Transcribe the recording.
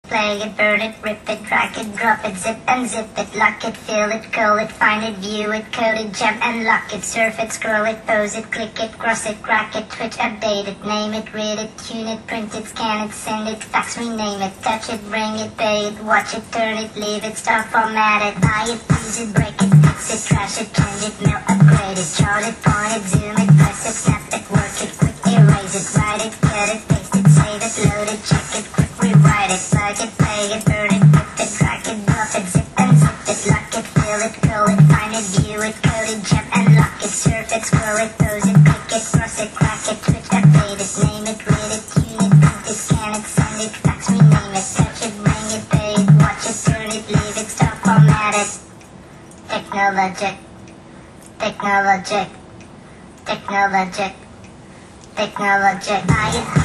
Play it, burn it, rip it, drag it, drop it, zip and zip it, lock it, fill it, call it, find it, view it, code it, jump and lock it, surf it, scroll it, pose it, click it, cross it, crack it, twitch, update it, name it, read it, tune it, print it, scan it, send it, fax, rename it, touch it, bring it, pay it, watch it, turn it, leave it, start, format it, buy it, use it, break it, fix it, trash it, change it, mail, upgrade it, chart it, point it, zoom it, press it, snap it, work it, quick erase it, write it, cut it, paste it, save it, load it, check it, quick rewrite it, plug it, play it, burn it, rip it, drag it, drop it, zip and zip it, lock it, fill it, call it, find it, view it, code it, jump and lock it, surf it, scroll it, pose it, click it, cross it, crack it, twitch, update it, name it, read it, tune it, print it, scan it, send it, fax, rename it, touch it, bring it, pay it, watch it, turn it, leave it, start, format it. Technologic, technologic, technologic, technologic, buy it.